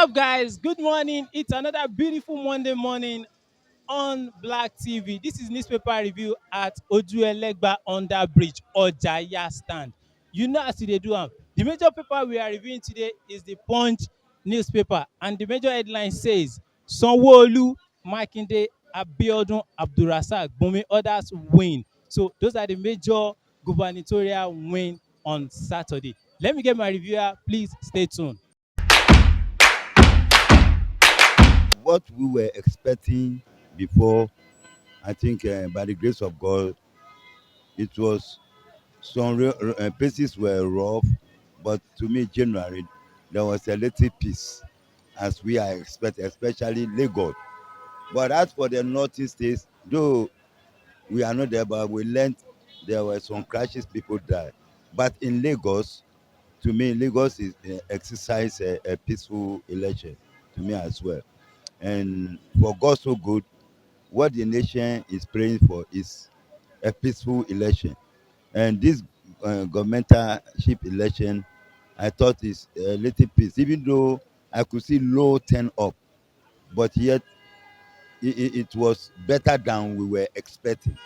up, guys? Good morning. It's another beautiful Monday morning on Black TV. This is newspaper review at Ojuelegba Under Bridge Ojaya stand. You know as they do am. The major paper we are reviewing today is the Punch newspaper, and the major headline says Sanwo-Olu, Makinde, Abiodun, Abdulrasaq, Bumi others win. So those are the major gubernatorial win on Saturday. Let me get my reviewer. Please stay tuned. What we were expecting before, I think by the grace of God, it was places were rough, but to me, generally, there was a little peace as we are expecting, especially Lagos. But as for the northeast states, though we are not there, but we learned there were some crashes, people died. But in Lagos, to me, Lagos is exercise a peaceful election to me as well. And for God so good, what the nation is praying for is a peaceful election. And this governmentalship election, I thought is a little peace, even though I could see low turn up, but yet it was better than we were expecting.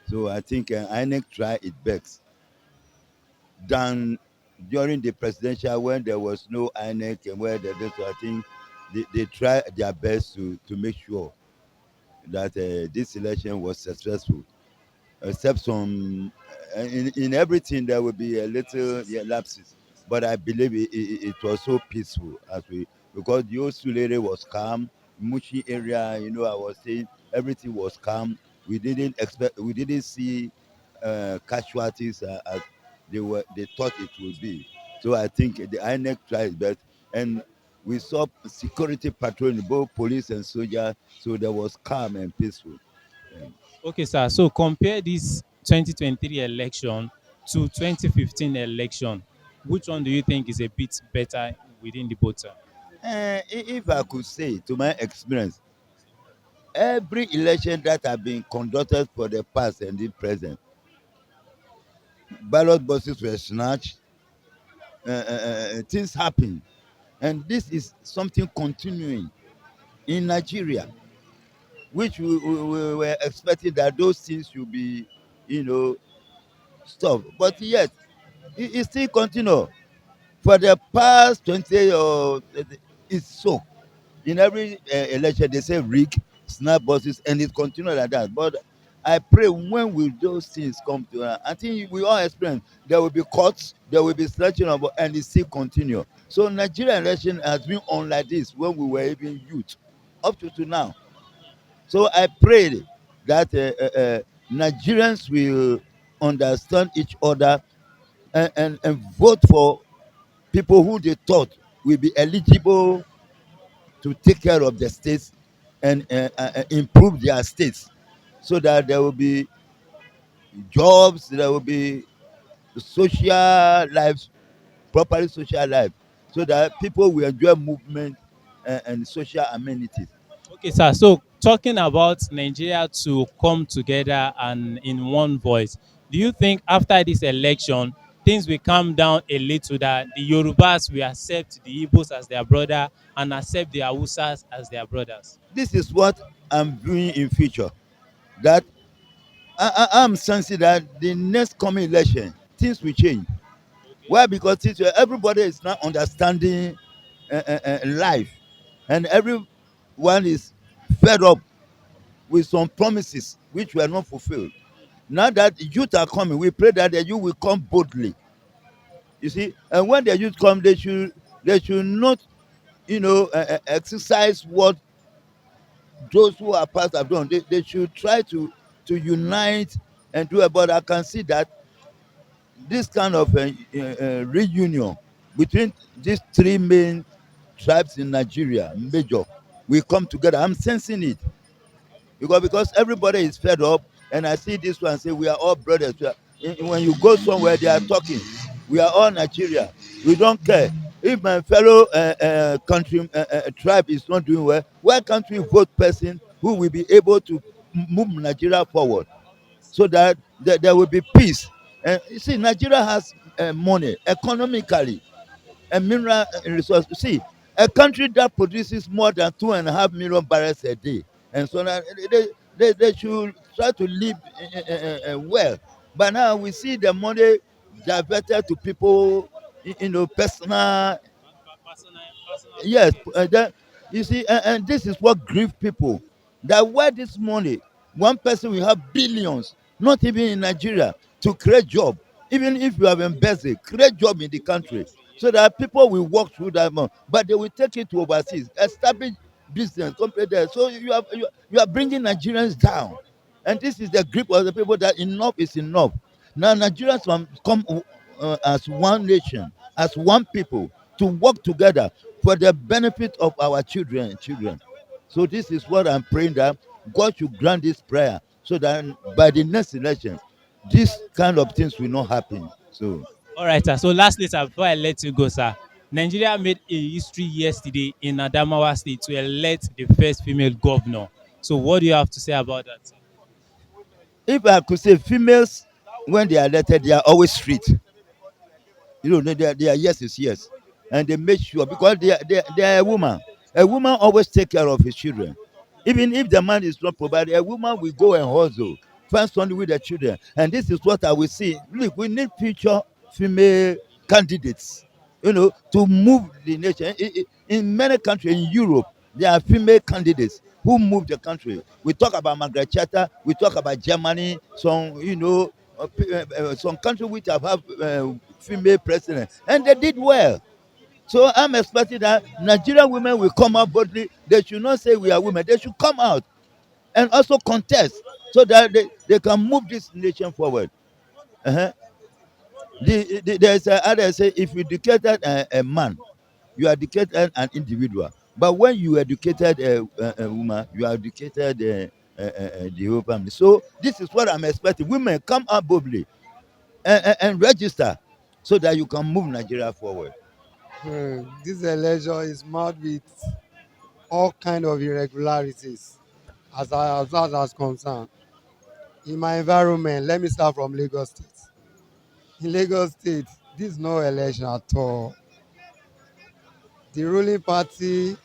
So I think INEC tried its best than during the presidential when there was no INEC and where there is. So I think they tried their best to make sure that this election was successful. Except some in everything there will be a little lapses, but I believe it was so peaceful as we because the old Sulere was calm, Mushi area, I was saying everything was calm. We didn't see casualties as they thought it would be. So I think the INEC tried best, and we saw security patrolling, both police and soldiers, so there was calm and peaceful. Yeah. Okay, sir. So compare this 2023 election to 2015 election. Which one do you think is a bit better within the both? If I could say, to my experience, every election that have been conducted for the past and the present, ballot boxes were snatched, things happen, and this is something continuing in Nigeria, which we were expecting that those things should be, you know, stopped, but yet it still continue for the past 20 or it's so. In every election they say rig, snap buses, and it continues like that. But I pray when will those things come to I think we all experience there will be cuts, there will be snatching of, and it still continue. So Nigerian election has been on like this when we were even youth up to now. So I pray that Nigerians will understand each other and vote for people who they thought will be eligible to take care of the states and improve their states so that there will be jobs, there will be social lives, properly social life, so that people will enjoy movement and social amenities. Okay, sir. So talking about Nigeria to come together and in one voice, do you think after this election things will calm down a little, that the Yorubas will accept the Igbos as their brother and accept the Hausas as their brothers? This is what I'm doing in future. That I'm sensing that the next coming election, things will change. Why? Because everybody is now understanding life, and everyone is fed up with some promises which were not fulfilled. Now that the youth are coming, we pray that the youth will come boldly. You see, and when the youth come, they should not, exercise what those who are past have done. They should try to unite and do it. But I can see that this kind of reunion between these three main tribes in Nigeria, major, we come together. I'm sensing it because everybody is fed up, and I see this one say we are all brothers. When you go somewhere, they are talking. We are all Nigeria. We don't care if my fellow country tribe is not doing well. Why can't we vote person who will be able to move Nigeria forward? So that there will be peace. And you see, Nigeria has money economically and mineral resources. See, a country that produces more than 2.5 million barrels a day, and so now they should try to live well. But now we see the money diverted to people, personal. Yes, that, you see, and this is what grieve people. That where this money, one person will have billions, not even in Nigeria, to create job. Even if you have embezzled, create job in the country, so that people will work through that money. But they will take it to overseas, establish business, company there. So you are bringing Nigerians down, and this is the grip of the people that enough is enough. Now Nigerians must come as one nation, as one people, to work together for the benefit of our children. So this is what I'm praying, that God should grant this prayer, so that by the next election, this kind of things will not happen. So All right, sir. So lastly, sir, before I let you go, sir, Nigeria made a history yesterday in Adamawa State to elect the first female governor. So what do you have to say about that, sir? if I could say, females, when they are elected, they are always street. Their yes is yes, and they make sure, because they are a woman. A woman always take care of his children. Even if the man is not provided, a woman will go and hustle, find something with the children. And this is what I will see. Look, we need future female candidates, to move the nation. In many countries in Europe, there are female candidates who move the country. We talk about Margaret Thatcher, we talk about Germany, some countries which have female president, and they did well. So I'm expecting that Nigerian women will come out boldly. They should not say we are women. They should come out and also contest, so that they can move this nation forward. Uh-huh. There's others say, if you educated a man, you are educated an individual. But when you educated a woman, you are educated the whole family. So this is what I'm expecting. Women, come out boldly and register, so that you can move Nigeria forward. This election is marked with all kind of irregularities as far as concerned. In my environment, let me start from Lagos State. In Lagos State, this is no election at all. The ruling party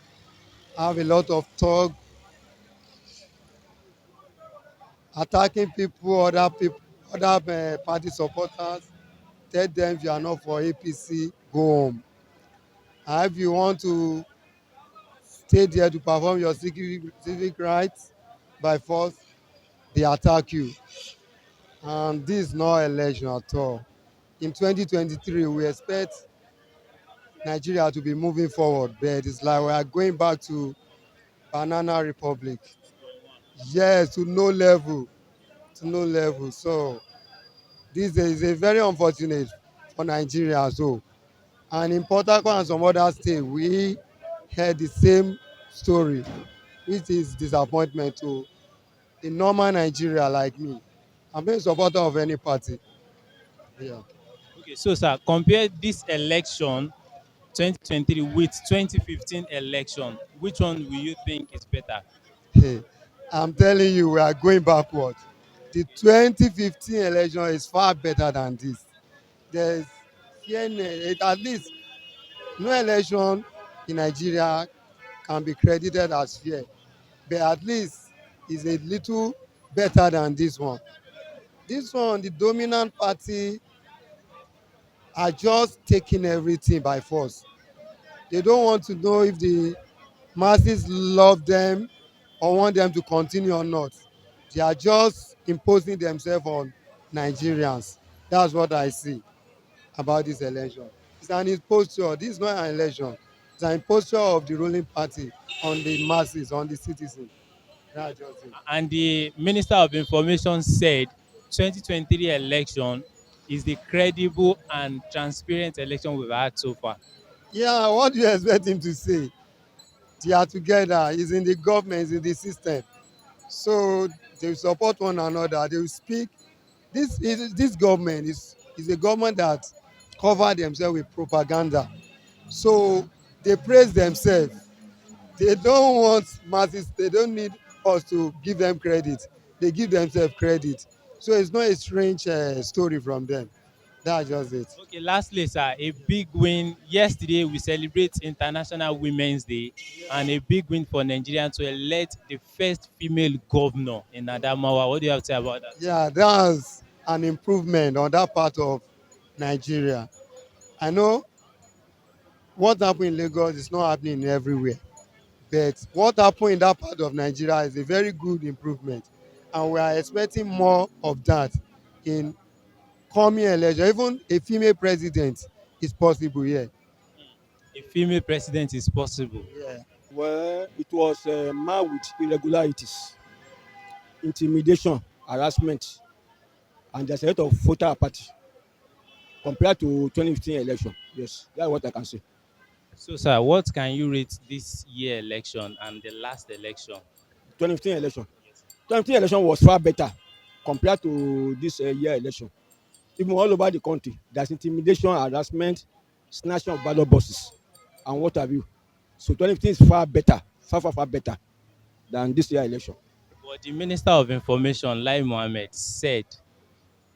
have a lot of talk, attacking other party supporters, tell them if you are not for APC, go home. And if you want to stay there to perform your civic rights by force, they attack you. And this is not election at all. In 2023, we expect Nigeria to be moving forward, but it's like we are going back to banana republic. Yes, to no level, to no level. So this is a very unfortunate for Nigeria. So, and in Port Harcourt and some other states, we heard the same story, which is disappointment to a normal Nigeria like me. I'm not a supporter of any party. Yeah. Okay, so sir, compare this election 2023 with 2015 election. Which one will you think is better? Hey, I'm telling you, we are going backward. The 2015 election is far better than this. There's fairness, at least no election in Nigeria can be credited as fair, but at least it's a little better than this one. This one, the dominant party are just taking everything by force. They don't want to know if the masses love them or want them to continue or not. They are just imposing themselves on Nigerians. That's what I see about this election. It's an imposture. This is not an election. It's an imposture of the ruling party on the masses, on the citizens. That's just it. And the Minister of Information said 2023 election is the credible and transparent election we've had so far. Yeah, what do you expect him to say? They are together. He's in the government, he's in the system. So they support one another. They will speak. This government is a government that cover themselves with propaganda. So they praise themselves. They don't want masses. They don't need us to give them credit. They give themselves credit. So it's not a strange story from them. That's just it. Okay, lastly, sir, a big win. Yesterday, we celebrate International Women's Day, and a big win for Nigeria to elect the first female governor in Adamawa. What do you have to say about that? Yeah, that's an improvement on that part of Nigeria. I know what happened in Lagos is not happening everywhere, but what happened in that part of Nigeria is a very good improvement, and we are expecting more of that in coming election. Even a female president is possible here. A female president is possible. Yeah. Well, it was marred with irregularities, intimidation, harassment, and there's a lot of voter apathy compared to 2015 election. Yes, that's what I can say. So, sir, what can you rate this year election and the last election? 2015 election. 2015 election was far better compared to this year election. Even all over the country, there's intimidation, harassment, snatching of ballot boxes, and what have you. So 2015 is far better, far better than this year election. But the Minister of Information, Lai Mohammed, said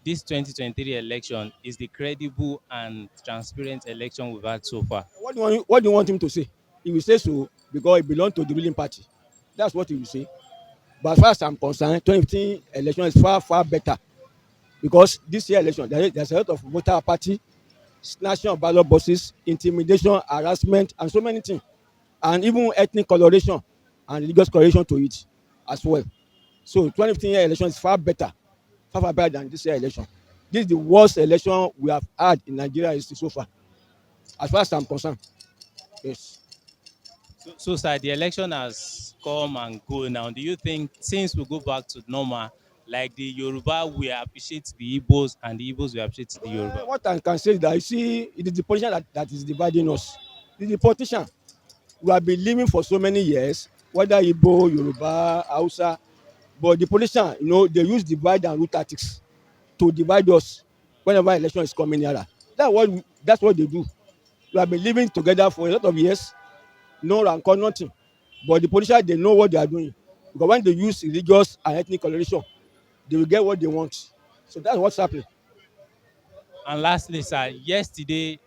this 2023 election is the credible and transparent election we've had so far. What do you want him to say? He will say so because he belongs to the ruling party. That's what he will say. But as far as I'm concerned, 2015 election is far better because this year election there's a lot of voter apathy, snatching of ballot boxes, intimidation, harassment, and so many things, and even ethnic coloration and religious coloration to it as well. So 2015 year election is far better than this year election. This is the worst election we have had in Nigeria history so far, as far as I'm concerned. Yes. So, sir, the election has come and go now. Do you think since we go back to normal, like the Yoruba will appreciate the Igbos and the Igbos will appreciate the Yoruba? What I can say is that you see, it is the politician that is dividing us. It is the politician. We have been living for so many years, whether Igbo, Yoruba, Hausa, but the politician, they use divide and rule tactics to divide us whenever election is coming nearer. That's what they do. We have been living together for a lot of years, no rancor, nothing. But the politicians, they know what they are doing. Because when they use religious and ethnic coloration, they will get what they want. So that's what's happening. And lastly, sir, yesterday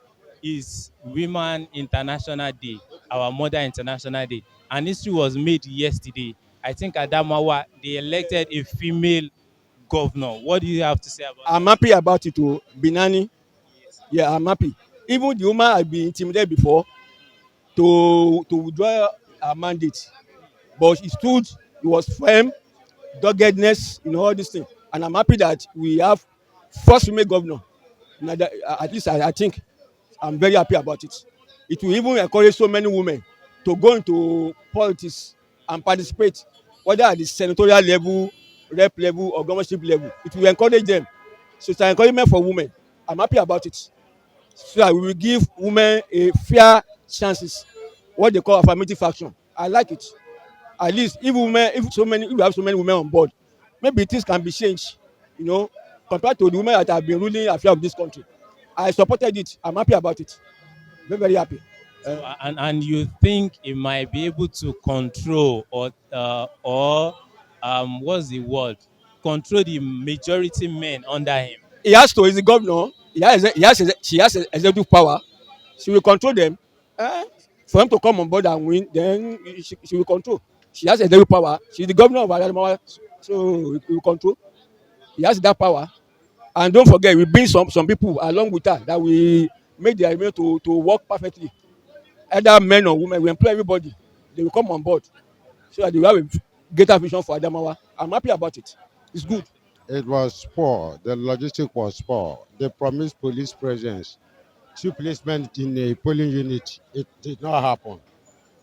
is Women International Day, our Mother International Day. And history was made yesterday. I think Adamawa, they elected a female governor. What do you have to say about I'm that? happy about it to Binani. Yeah, I'm happy. Even the woman had been intimidated before to withdraw her mandate, but she stood. It was firm, doggedness, all these things, and I'm happy that we have first female governor. At least I think I'm very happy about it. It will even encourage so many women to go into politics and participate, whether at the senatorial level, rep level, or governorship level. It will encourage them. So it's an encouragement for women. I'm happy about it. So that we will give women a fair chances, what they call affirmative action. I like it. At least if we have so many women on board, maybe things can be changed, you know, compared to the women that have been ruling affairs of this country. I supported it. I'm happy about it. Very happy. So, and you think it might be able to control or what's the word? Control the majority men under him. He has to. He's the governor. She has executive power. She will control them. Eh? For him to come on board and win, then she will control. She has executive power. She's the governor of Adamawa, so he will control. He has that power. And don't forget, we bring some people along with her that we make the arrangement to work perfectly. Either men or women, we employ everybody. They will come on board so that they will have a greater vision for Adamawa. I'm happy about it. It's good. It was poor. The logistic was poor. They promised police presence, two policemen in a polling unit. It did not happen.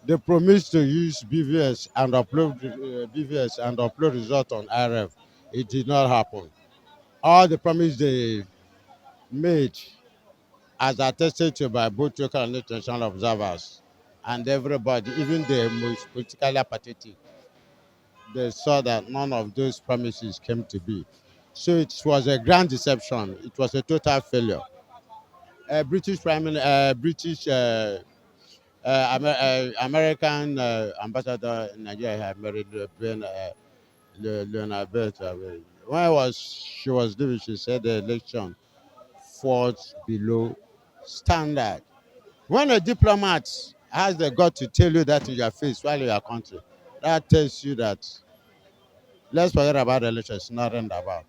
They promised to use BVS and upload result on RF. It did not happen. All the promise they made, as attested to by both local and international observers and everybody, even the most politically apathetic, they saw that none of those promises came to be. So it was a grand deception. It was a total failure. British American ambassador in Nigeria had married Leonard Bett. When she was leaving, she said the election falls below standard. When a diplomat has the gut to tell you that in your face while in your country, that tells you that let's forget about the election. It's not end about.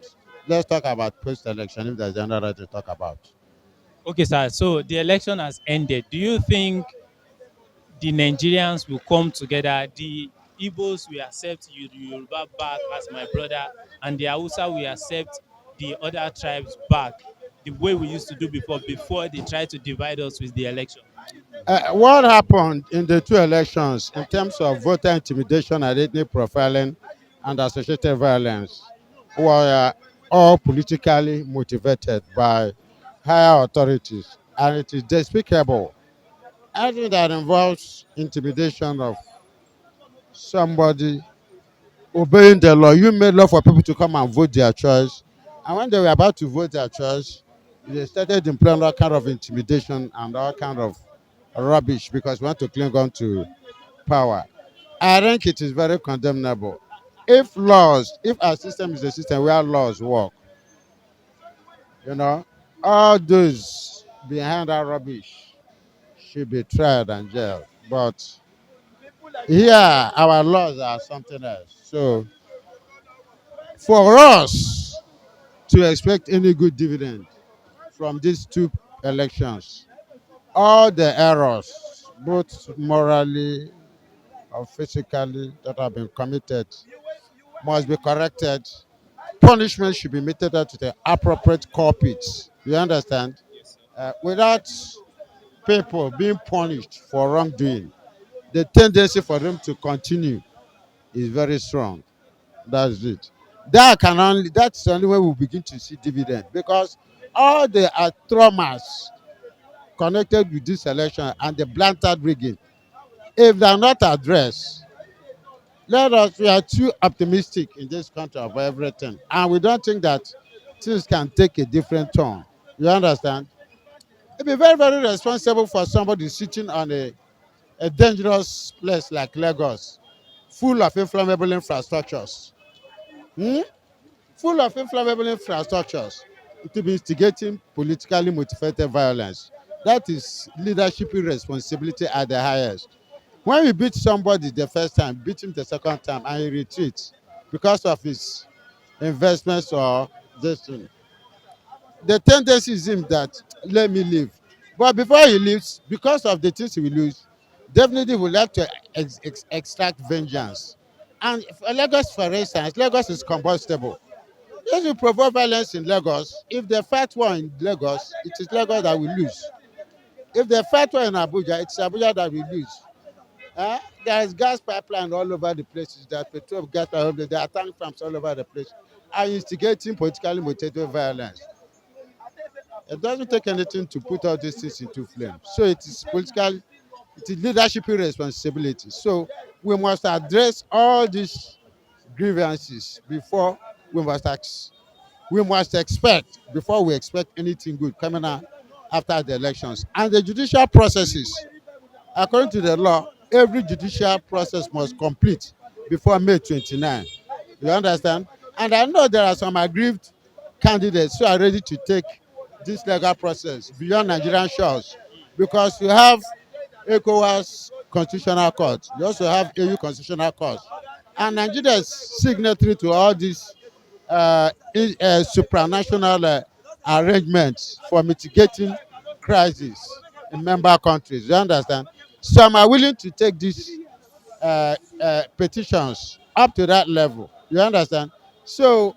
Let's talk about post-election if there's another to talk about. Okay, sir. So the election has ended. Do you think the Nigerians will come together? The Igbos will accept Yoruba back as my brother, and the Hausa will accept the other tribes back the way we used to do before they try to divide us with the election. What happened in the two elections in terms of voter intimidation and ethnic profiling and associated violence were all politically motivated by higher authorities, and it is despicable. Anything that involves intimidation of somebody obeying the law, you made law for people to come and vote their choice, and when they were about to vote their choice, they started employing all kind of intimidation and all kind of rubbish because we want to cling on to power. I think it is very condemnable. If our system is a system where laws work, you know, all those behind that rubbish should be tried and jailed. But here, our laws are something else. So, for us to expect any good dividend from these two elections, all the errors, both morally or physically, that have been committed must be corrected. Punishment should be meted out to the appropriate culprits. You understand? Without people being punished for wrongdoing, the tendency for them to continue is very strong. That's it. That's the only way we begin to see dividend because all the traumas connected with this election and the blatant rigging, if they are not addressed, we are too optimistic in this country of everything, and we don't think that things can take a different turn. You understand? It'd be very, very responsible for somebody sitting on a dangerous place like Lagos, full of inflammable infrastructures. Hmm? Full of inflammable infrastructures to be instigating politically motivated violence. That is leadership responsibility at the highest. When you beat somebody the first time, beat him the second time, and he retreats because of his investments or this thing, the tendency is him that let me leave. But before he leaves, because of the things he will lose, definitely would like to extract vengeance. And for Lagos, for instance, Lagos is combustible. If you provoke violence in Lagos, if they fight war in Lagos, it is Lagos that will lose. If they fight war in Abuja, it's Abuja that will lose. There is gas pipeline all over the places. There are petrol gas pipeline. There are tank farms all over the place. Are instigating politically motivated violence. It doesn't take anything to put all these things into flame. So it is political, it is leadership responsibility. So we must address all these grievances before we must we must expect before we expect anything good coming out after the elections. And the judicial processes, according to the law, every judicial process must complete before May 29. You understand? And I know there are some aggrieved candidates who are ready to take this legal process beyond Nigerian shores because you have ECOWAS Constitutional Court, you also have AU Constitutional Court, and Nigeria is signatory to all these supranational arrangements for mitigating crises in member countries. You understand? Some are willing to take these petitions up to that level. You understand? So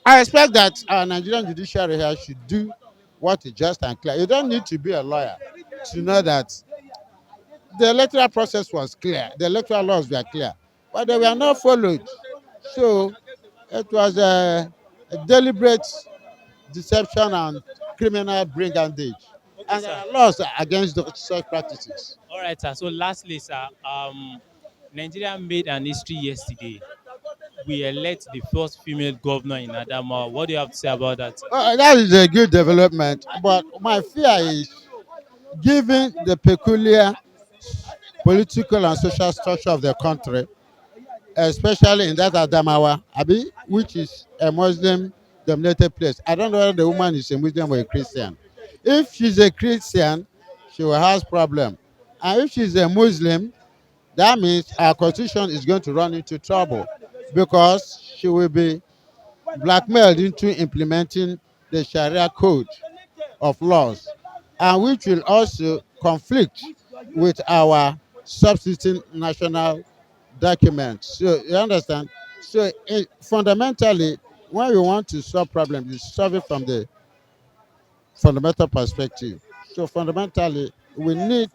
I expect that our Nigerian judiciary here should do what is just and clear. You don't need to be a lawyer to know that the electoral process was clear, the electoral laws were clear, but they were not followed. So it was a deliberate deception and criminal brigandage. Okay, And there sir. are laws against such practices. All right, sir. So lastly, sir, Nigeria made an history yesterday. We elect the first female governor in Adamawa. What do you have to say about that? That is a good development, but my fear is given the peculiar political and social structure of the country, especially in that Adamawa, Abi, which is a Muslim dominated place. I don't know whether the woman is a Muslim or a Christian. If she's a Christian, she will have problem. And if she's a Muslim, that means our constitution is going to run into trouble because she will be blackmailed into implementing the Sharia code of laws, and which will also conflict with our subsisting national documents. So you understand? So fundamentally, when we want to solve problems, you solve it from the fundamental perspective. So fundamentally, we need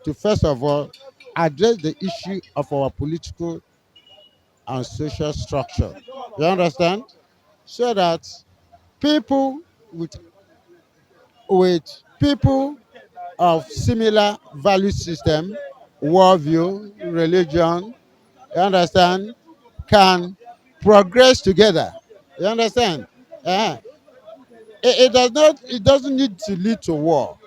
to first of all address the issue of our political and social structure. You understand? So that people with people of similar value system, worldview, religion, you understand, can progress together. You understand? Uh, it doesn't need to lead to war,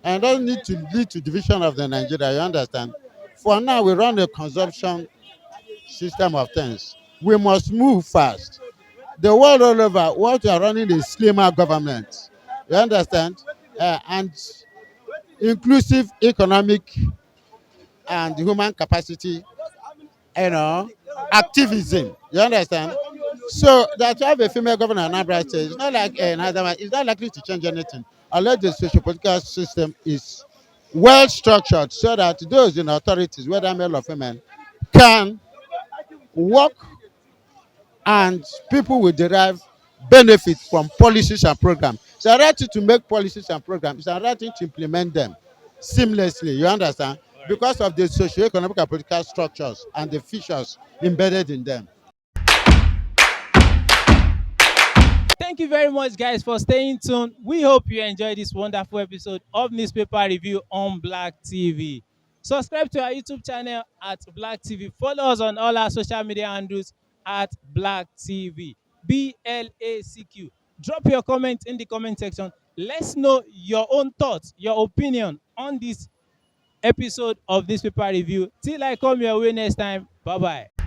and it doesn't need to lead to division of the Nigeria. You understand? For now, we run a consumption system of things. We must move fast. The world all over, what we are running is slimmer government. You understand? And inclusive economic and human capacity, you know, activism. You understand? So that you have a female governor in Anambra State, it's not like it's not likely to change anything unless the socio-political system is well structured so that those in authorities, whether male or female, can work and people will derive benefit from policies and programs. It's a right to make policies and programs. It's a right to implement them seamlessly. You understand? Because of the socio-economic and political structures and the features embedded in them. Thank you very much, guys, for staying tuned. We hope you enjoyed this wonderful episode of Newspaper Review on Black TV. Subscribe to our YouTube channel at Black TV. Follow us on all our social media handles at Black TV. BLACQ. Drop your comment in the comment section. Let's know your own thoughts, your opinion on this episode of Newspaper Review. Till I come your way next time. Bye bye.